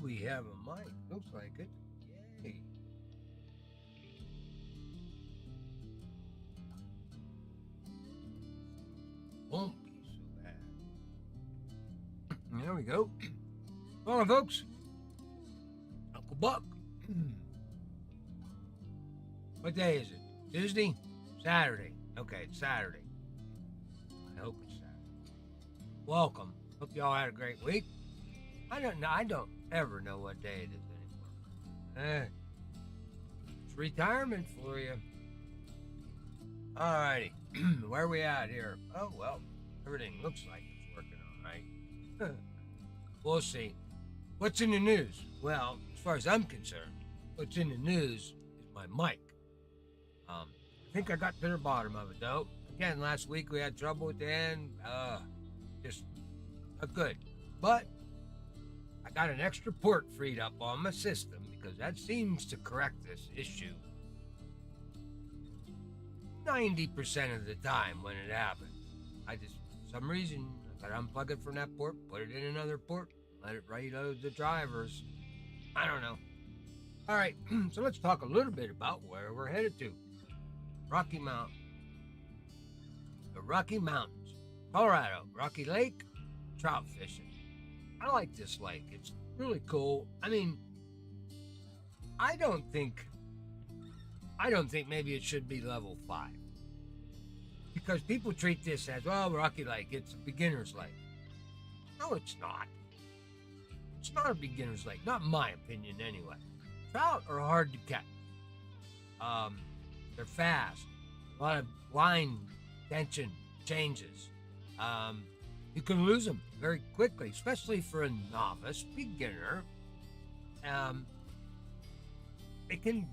we have a mic. Looks like it. Yay. Won't be so bad. There we go. Well, folks, Uncle Buck. What day is it? Tuesday? Saturday. Okay, it's Saturday. I hope it's Saturday. Welcome. Hope y'all had a great week. I don't know. I don't ever know what day it is anymore. It's retirement for you. Alrighty. Where are we at here? Oh, well, everything looks like it's working all right. We'll see. What's in the news? Well, as far as I'm concerned, what's in the news is my mic. I think I got to the bottom of it, though. Again, last week we had trouble with the end. Just not good. But I got an extra port freed up on my system because that seems to correct this issue 90% of the time when it happens. I just, for some reason, I gotta unplug it from that port, put it in another port, let it reload the drivers. I don't know. All right, so let's talk a little bit about where we're headed to. Rocky Mountain. The Rocky Mountains. Colorado, Rocky Lake, trout fishing. I like this lake. It's really cool. I mean, I don't think maybe it should be level 5. Because people treat this as, well, Rocky Lake, it's a beginner's lake. No, it's not. It's not a beginner's lake. Not in my opinion, anyway. Trout are hard to catch. They're fast. A lot of line tension changes. You can lose them very quickly, especially for a novice beginner. It can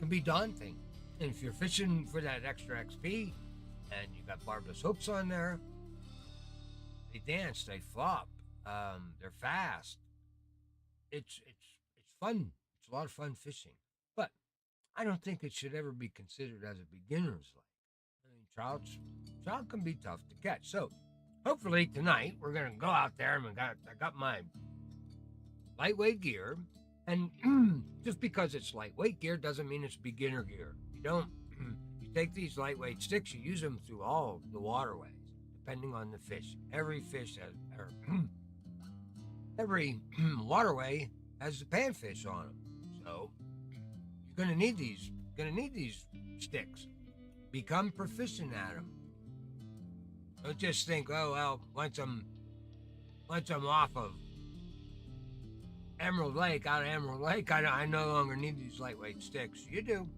be daunting. And if you're fishing for that extra XP and you got barbless hooks on there, they dance, they flop, they're fast. It's fun. It's a lot of fun fishing. But I don't think it should ever be considered as a beginner's lake. I mean, trout can be tough to catch. So hopefully tonight we're gonna go out there and I got my lightweight gear, and just because it's lightweight gear doesn't mean it's beginner gear. You take these lightweight sticks, you use them through all the waterways, depending on the fish. Every fish has, or every waterway has the panfish on them. So you're gonna need these. Sticks. Become proficient at them. Don't just think, oh well, once I'm off of Emerald Lake, out of Emerald Lake, I no longer need these lightweight sticks. You do,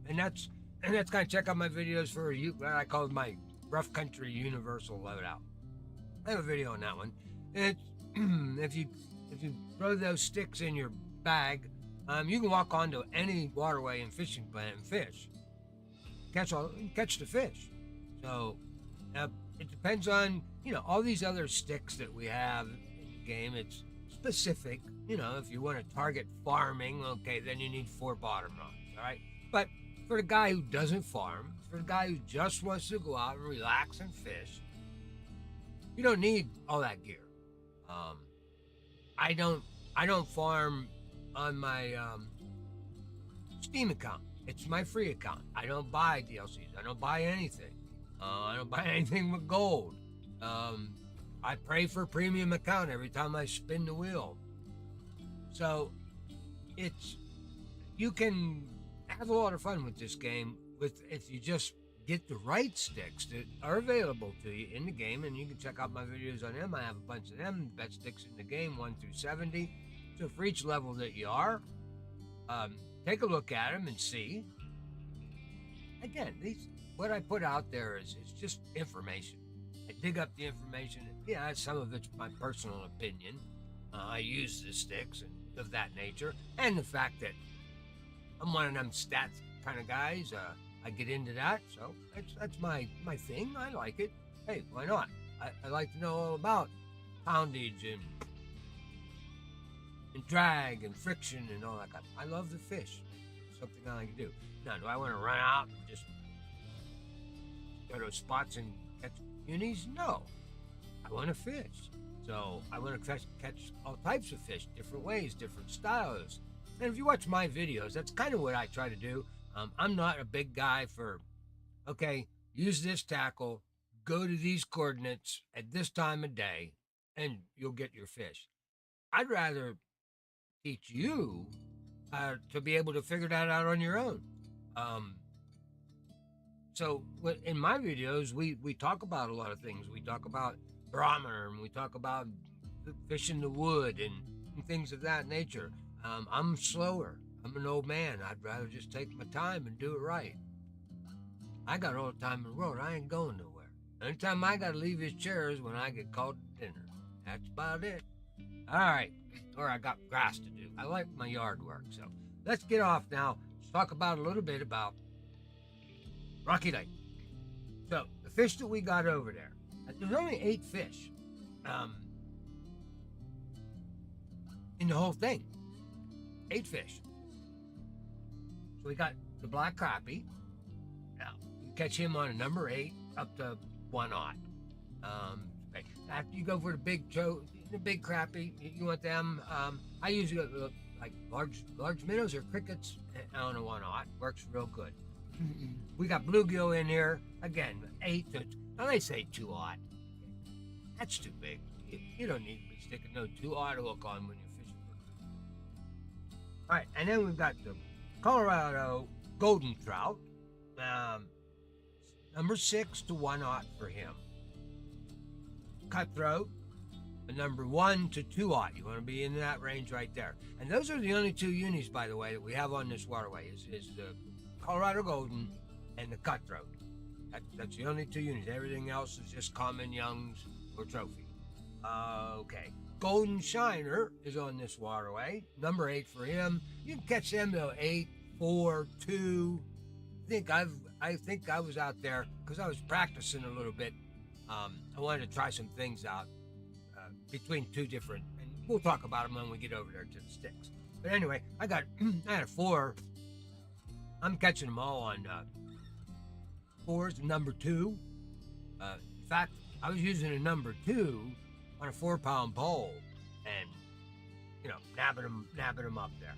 and that's kind of check out my videos for what I call my rough country universal loadout. I have a video on that one. It's if you throw those sticks in your bag, you can walk onto any waterway and fishing plant and fish. Catch the fish. So it depends on all these other sticks that we have in the game. It's specific. If you want to target farming, okay, then you need 4 bottom rods. All right, but for the guy who doesn't farm, for the guy who just wants to go out and relax and fish, you don't need all that gear. I don't farm on my Steam account. It's my free account. I don't buy DLCs. I don't buy anything. I don't buy anything with gold. I pray for a premium account every time I spin the wheel. So you can have a lot of fun with this game if you just get the right sticks that are available to you in the game, and you can check out my videos on them. I have a bunch of them, best sticks in the game, 1 through 70. So for each level that you are, take a look at them and see. Again, what I put out there is just information. I dig up the information. Yeah, some of it's my personal opinion. I use the sticks and of that nature, and the fact that I'm one of them stats kind of guys. I get into that, so that's my thing. I like it. Hey, why not? I like to know all about poundage and drag and friction and all that kind of. I love the fish. It's something I like to do. Now, do I want to run out and just go to spots and catch unis? No. I want to fish. So I want to catch all types of fish, different ways, different styles. And if you watch my videos, that's kind of what I try to do. I'm not a big guy for, okay, use this tackle, go to these coordinates at this time of day, and you'll get your fish. I'd rather teach you to be able to figure that out on your own. Um, so in my videos, we talk about a lot of things. We talk about barometer, and we talk about fish in the wood and things of that nature. I'm slower. I'm an old man. I'd rather just take my time and do it right. I got all the time in the world. I ain't going nowhere. Anytime I got to leave his chair is when I get called to dinner. That's about it. All right. Or I got grass to do. I like my yard work. So let's get off now. Let's talk about a little bit about Rocky Lake. So the fish that we got over there, there's only 8 fish in the whole thing. 8 fish. So we got the black crappie. Now, you catch him on a number 8 up to 1/0. After you go for the big crappie, you want them. I usually go like large minnows or crickets on a 1/0. Works real good. We got bluegill in here again. 8 to now they say 2/0. That's too big. You don't need to be sticking no 2/0 hook on when you're fishing. All right, and then we've got the Colorado golden trout. Number 6 to 1/0 for him. Cutthroat, a number 1 to 2/0. You want to be in that range right there. And those are the only 2 unis, by the way, that we have on this waterway is the Colorado golden and the cutthroat. That's the only 2 unis. Everything else is just common youngs or trophy. Okay. Golden shiner is on this waterway. Number 8 for him. You can catch them though 8, 4, 2. I think I was out there because I was practicing a little bit. I wanted to try some things out between 2 different, and we'll talk about them when we get over there to the sticks. But anyway, I had a 4. I'm catching them all on 4s, number 2. In fact, I was using a number 2 on a 4-pound pole, and nabbing them up there.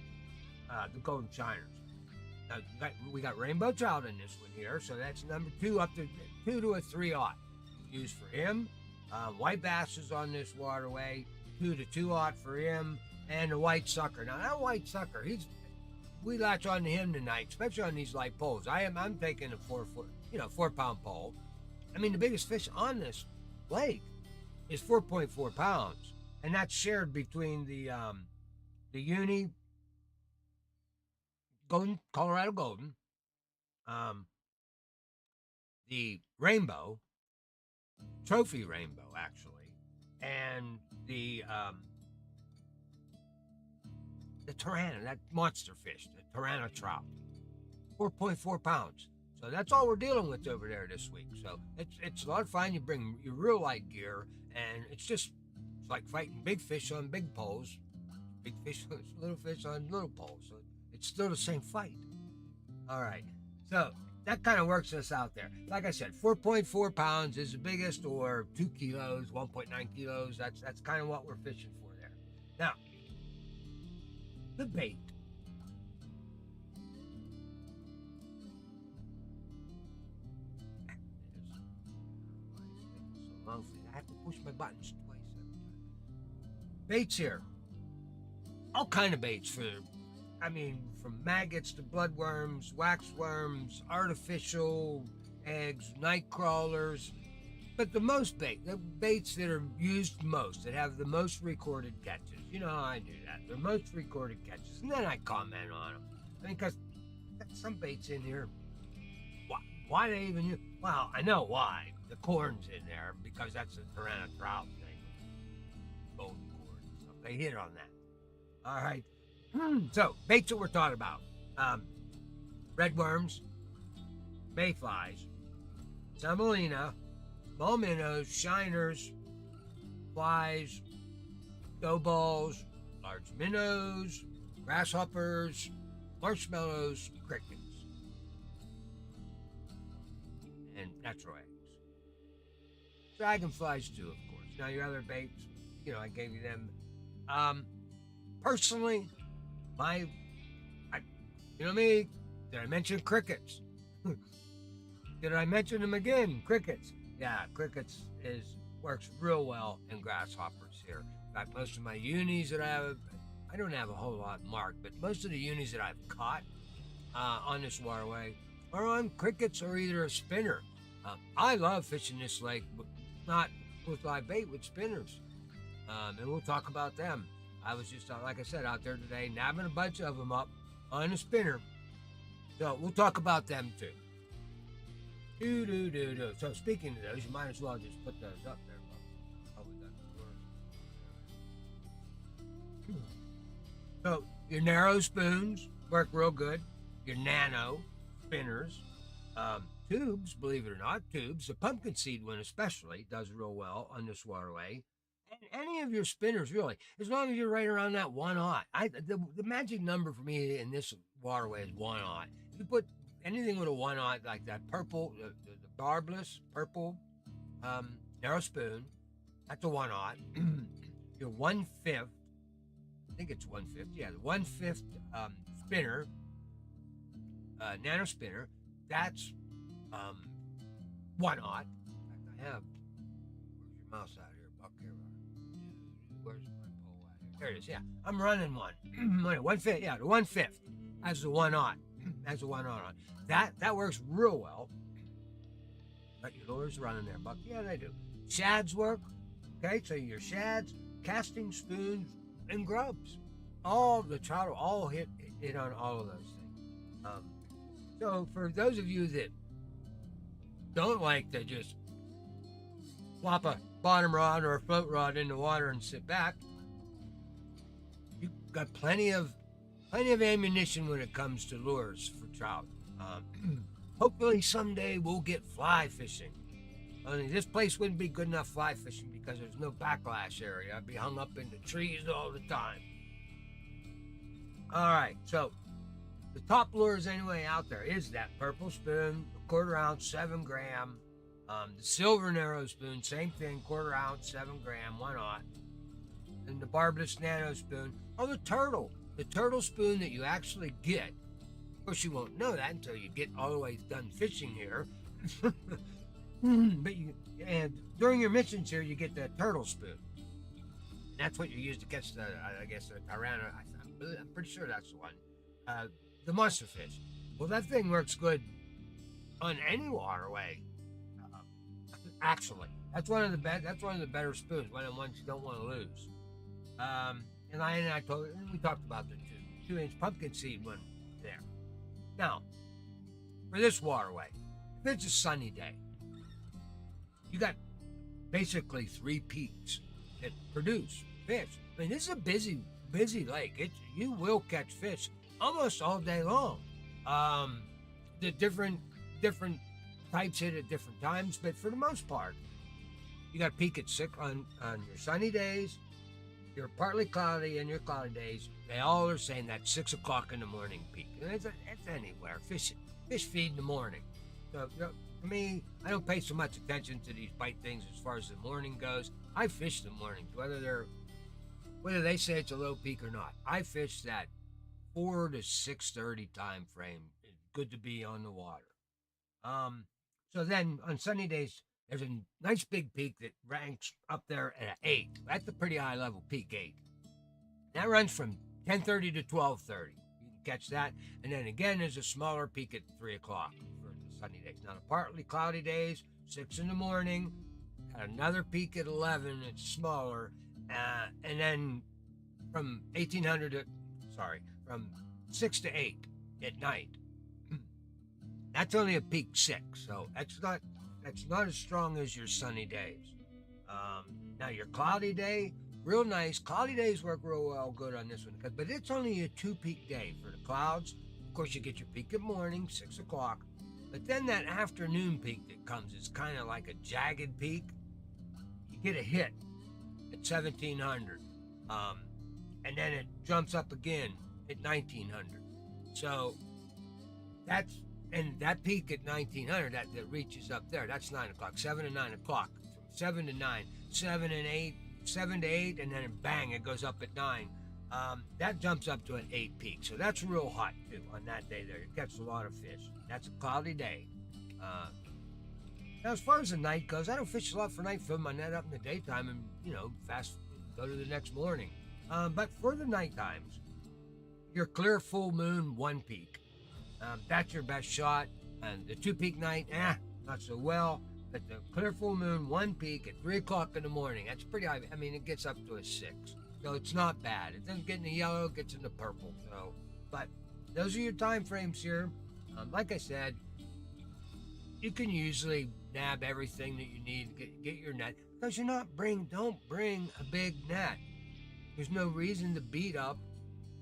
The golden shiners. Now we got rainbow trout in this one here, so that's number 2 up to 2 to a 3/0. Used for him. White bass is on this waterway, 2 to 2/0 for him, and the white sucker. Now that white sucker, we latch on to him tonight, especially on these light poles. I'm taking a 4-pound pole. I mean, the biggest fish on this lake is 4.4 pounds, and that's shared between the uni golden Colorado golden, the rainbow. Trophy rainbow, actually, and the Tarana, that monster fish, the Colorado Trout, 4.4 pounds. So that's all we're dealing with over there this week. So it's a lot of fun. You bring your real light gear, and it's like fighting big fish on big poles, big fish, little fish on little poles. So it's still the same fight. All right, so that kind of works us out there. Like I said, 4.4 pounds is the biggest, or 2 kilos, 1.9 kilos. That's kind of what we're fishing for there. Now, the bait. I have to push my buttons twice every time. Baits here. All kind of baits from maggots to bloodworms, waxworms, artificial eggs, night crawlers. But the baits that are used most, that have the most recorded catches. You know how I do that. The most recorded catches. And then I comment on them. Because some baits in here, why they even use? Well, I know why. The corn's in there, because that's a Colorado Trout thing. Golden corn. So they hit on that. All right. So, baits that we're talking about. Red worms, mayflies, semolina, small minnows, shiners, flies, dough balls, large minnows, grasshoppers, marshmallows, crickets, and natural eggs. Dragonflies too, of course. Now your other baits, I gave you them. Um, Personally, my, I, me. Did I mention crickets? Did I mention them again? Crickets. Yeah, crickets works real well in grasshoppers here. In fact, most of my unis that I don't have a whole lot marked, but most of the unis that I've caught on this waterway are on crickets or either a spinner. I love fishing this lake, but not with live bait, with spinners. And we'll talk about them. I was just, like I said, out there today, nabbing a bunch of them up on a spinner. So we'll talk about them too. Do. So speaking of those, you might as well just put those up there. So your narrow spoons work real good. Your nano spinners, tubes, believe it or not, tubes. The pumpkin seed one especially does real well on this waterway. And any of your spinners, really, as long as you're right around that 1/0. The magic number for me in this waterway is 1/0. If you put anything with a 1/0, like that purple, the barbless purple narrow spoon, that's a 1/0. Your 1/5, I think it's 1/5, yeah, the 1/5 spinner, nano spinner, that's 1/0. In fact, I have, where's your mouse at? Where's my pole at here? There it is. Yeah, I'm running one. 1/5. Yeah, the 1/5 has the 1/0. Has the 1/0 on. That works real well. But your lures running there, Buck. Yeah, they do. Shads work. Okay, so your shads, casting spoons, and grubs. All the trout will all hit on all of those things. So for those of you that don't like to just plop a bottom rod or a float rod in the water and sit back, you've got plenty of ammunition when it comes to lures for trout. Hopefully someday we'll get fly fishing. Only this place wouldn't be good enough fly fishing because there's no backlash area. I'd be hung up in the trees all the time. All right, so the top lures anyway out there is that purple spoon, 1/4 ounce, 7 gram. The silver narrow spoon, same thing, 1/4 ounce, 7 gram, 1/0. And the barbless nano spoon. Oh, the turtle spoon that you actually get. Of course, you won't know that until you get all the way done fishing here. But during your missions here, you get the turtle spoon. And that's what you use to catch the piranha. I'm pretty sure that's the one. The monster fish. Well, that thing works good on any waterway. Actually, that's one of the better spoons. One of the ones you don't want to lose. We talked about the 2-inch pumpkin seed one there. Now, for this waterway, if it's a sunny day, you got basically 3 peaks that produce fish. I mean, this is a busy lake. You will catch fish almost all day long. The different types hit at different times, but for the most part, you got a peak at 6 on your sunny days, your partly cloudy, and your cloudy days. They all are saying that 6 o'clock in the morning peak. And it's anywhere. Fish feed in the morning. So for me, I don't pay so much attention to these bite things as far as the morning goes. I fish the mornings, whether they say it's a low peak or not. I fish that 4 to 6:30 time frame. It's good to be on the water. So then on sunny days, there's a nice big peak that ranks up there at 8. That's a pretty high level peak, 8. That runs from 10:30 to 12:30. You can catch that. And then again, there's a smaller peak at 3 o'clock for the sunny days. Now the partly cloudy days, 6 in the morning, got another peak at 11. It's smaller. And then from 6 to 8 at night. That's only a peak 6, so that's not as strong as your sunny days. Now your cloudy day, real nice. Cloudy days work real well good on this one, but it's only a 2-peak day for the clouds. Of course, you get your peak at morning, 6 o'clock, but then that afternoon peak that comes is kind of like a jagged peak. You get a hit at 1700, and then it jumps up again at 1900. So that peak at 1900 that reaches up there, that's 9 o'clock, 7 and 9 o'clock, from 7 to 9, 7 and 8, 7 to 8, and then bang, it goes up at 9. That jumps up to an 8 peak. So that's real hot, too, on that day there. You catch a lot of fish. That's a cloudy day. Now, as far as the night goes, I don't fish a lot for night, fill my net up in the daytime and, fast go to the next morning. But for the night times, your clear full moon, 1 peak. That's your best shot. And the 2 peak night, not so well. But the clear full moon, 1 peak at 3 o'clock in the morning, that's pretty high. I mean, it gets up to a 6. So it's not bad. It doesn't get in the yellow, it gets in the purple. So, but those are your time frames here. Like I said, you can usually nab everything that you need to get your net. Because don't bring a big net. There's no reason to beat up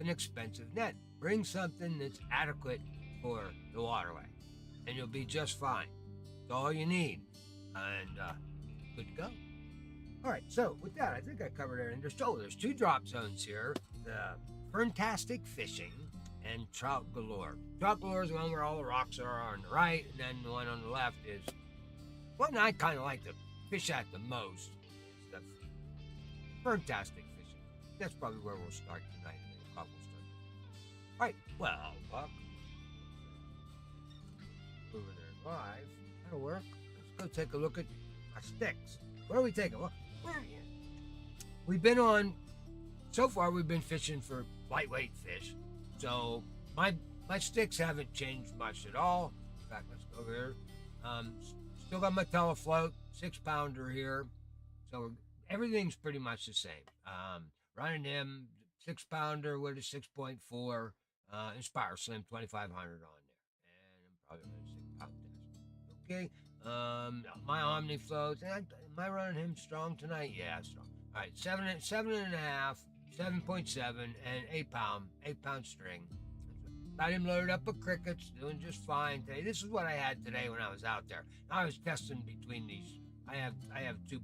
an expensive net. Bring something that's adequate for the waterway, and you'll be just fine. It's all you need, and good to go. All right, so with that, I think I covered everything. There's 2 drop zones here: the Fantastic Fishing and Trout Galore. Trout Galore is the one where all the rocks are on the right, and then the one on the left is one I kind of like to fish at the most. The Fantastic Fishing. That's probably where we'll start tonight. All right, well, Buck, over there live. That'll work. Let's go take a look at our sticks. Where are we taking? Well, we've been on, so far we've been fishing for lightweight fish. So my sticks haven't changed much at all. In fact, let's go here. Still got my telefloat, 6-pounder here. So everything's pretty much the same. Running him 6-pounder with a 6.4 Inspire Slim 2500 on there. And I'm probably running 6-pound test. Okay. My Omni floats. Am I running him strong tonight? Yeah, strong. All right, 7.5, 7.7, and 8-pound string. Got him loaded up with crickets, doing just fine today. This is what I had today when I was out there. I was testing between these. I have 2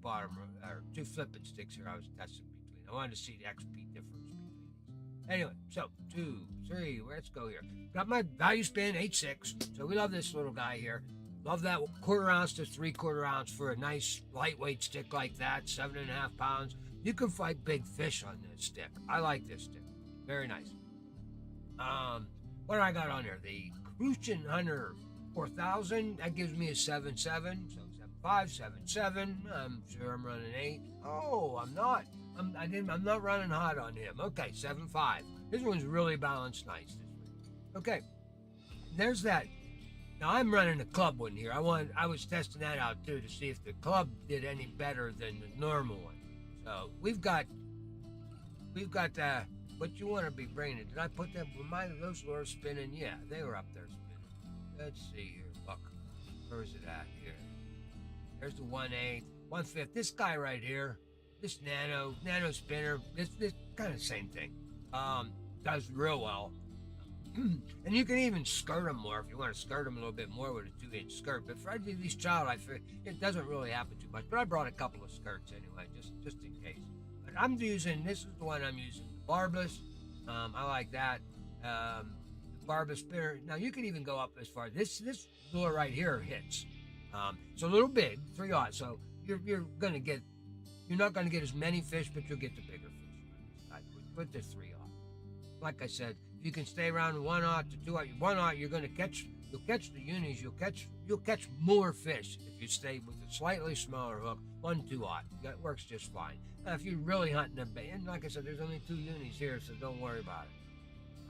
2 flipping sticks here. I was testing between. I wanted to see the XP difference between these. Anyway, so 2, 3. Let's go here. Got my value spin 8.6. So we love this little guy here. Love that 1/4 ounce to 3/4 ounce for a nice lightweight stick like that, 7.5 pounds. You can fight big fish on this stick. I like this stick. Very nice. What do I got on there? The Crucian Hunter 4000. That gives me a 7.7. So 7.5, 7.7. I'm sure I'm running 8. Oh, I'm not. I'm not running hot on him. Okay, 7.5. This one's really balanced nice this week. Okay, there's that. Now I'm running a club one here. I was testing that out too to see if the club did any better than the normal one. So we've got what you want to be bringing. Did I put that? Were those lures spinning? Yeah, they were up there spinning. Let's see here. Look, where is it at here? There's the 1/8, 1/5. This guy right here, this nano spinner. This kind of same thing. Does real well. And you can even skirt them more if you want to skirt them a little bit more with a 2-inch skirt. But for these trout, it doesn't really happen too much. But I brought a couple of skirts anyway, just in case. But this is the one I'm using, the barbless. I like that. The barbless spinner. Now you can even go up as far. This lure right here hits. It's a little big, 3/0. So you're not gonna get as many fish, but you'll get the bigger fish. With the 3/0. Like I said, you can stay around 1/0 to 2/0. 1/0, you'll catch the unis. You'll catch more fish if you stay with a slightly smaller hook. 1/2/0. That works just fine. Now, if you're really hunting a bait, and like I said, there's only 2 unis here, so don't worry about it.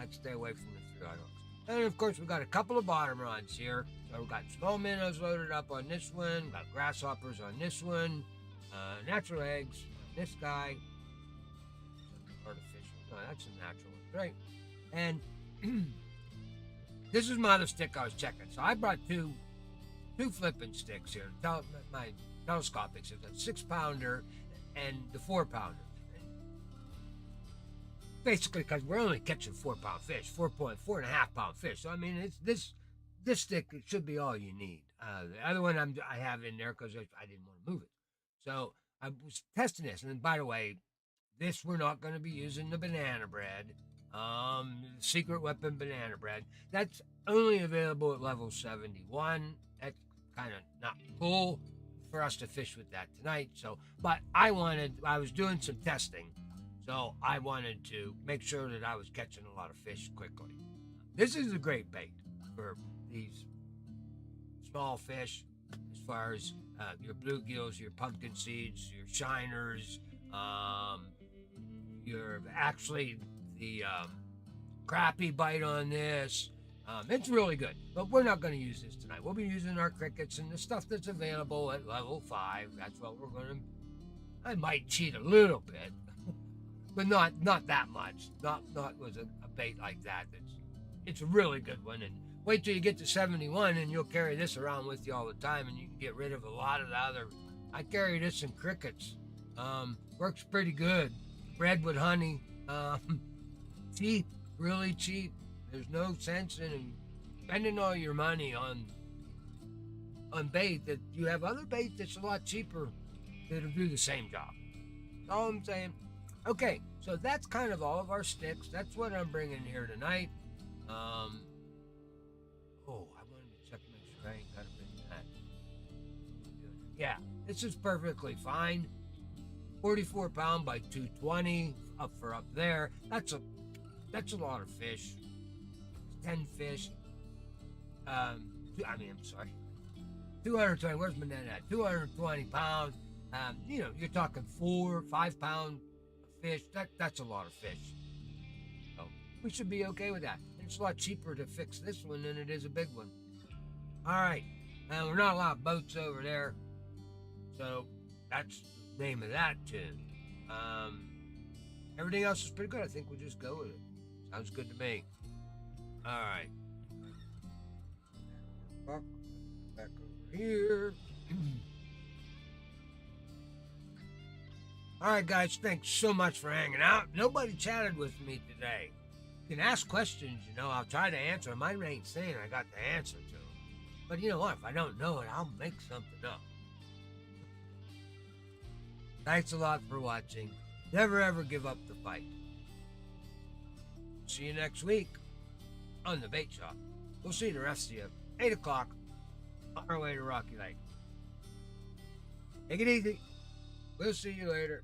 I'd stay away from the 3/0 hooks. And of course, we've got a couple of bottom rods here. So we've got small minnows loaded up on this one. Got grasshoppers on this one. Natural eggs on this guy. Artificial. No, that's a natural one. Right. And this is my other stick I was checking. So I brought two flipping sticks here. My telescopic. So the 6-pounder and the 4-pounder. Basically, because we're only catching 4-pound fish, 4.5 pound fish. So I mean, it's this stick should be all you need. The other one I have in there because I didn't want to move it. So I was testing this, and then, by the way, this we're not going to be using the banana bread. Secret Weapon banana bread. That's only available at level 71. That's kind of not cool. for us to fish with that tonight. So, but I was doing some testing, so I wanted to make sure that I was catching a lot of fish quickly. This is a great bait for these small fish, as far as your bluegills, your pumpkin seeds, your shiners, your actually the crappie bite on this. It's really good, but we're not going to use this tonight. We'll be using our crickets and the stuff that's available at level 5. That's what we're going to. I might cheat a little bit, but not that much. Not with a bait like that. It's a really good one. And wait till you get to 71, and you'll carry this around with you all the time, and you can get rid of a lot of the other. I carry this in crickets. Works pretty good. Bread with honey. Cheap, really cheap. There's no sense in spending all your money on bait that you have other bait that's a lot cheaper that'll do the same job. That's all I'm saying. Okay, so that's kind of all of our sticks. That's what I'm bringing here tonight. I wanted to check, make sure I ain't got to bring that. Yeah, this is perfectly fine. 44 pound by 220 up there. That's a lot of fish. 10 fish. I'm sorry. 220. Where's my net at? 220 pounds. You're talking 4-5 pound fish. That's a lot of fish. So we should be okay with that. And it's a lot cheaper to fix this one than it is a big one. All right. We're not a lot of boats over there, so that's the name of that tune. Everything else is pretty good. I think we'll just go with it. Sounds good to me. All right. Back over here. All right, guys. Thanks so much for hanging out. Nobody chatted with me today. You can ask questions, I'll try to answer them. I ain't saying I got the answer to them. But you know what? If I don't know it, I'll make something up. Thanks a lot for watching. Never ever give up the fight. See you next week on the bait shop. We'll see the rest of you 8 o'clock on our way to Rocky Lake. Take it easy. We'll see you later.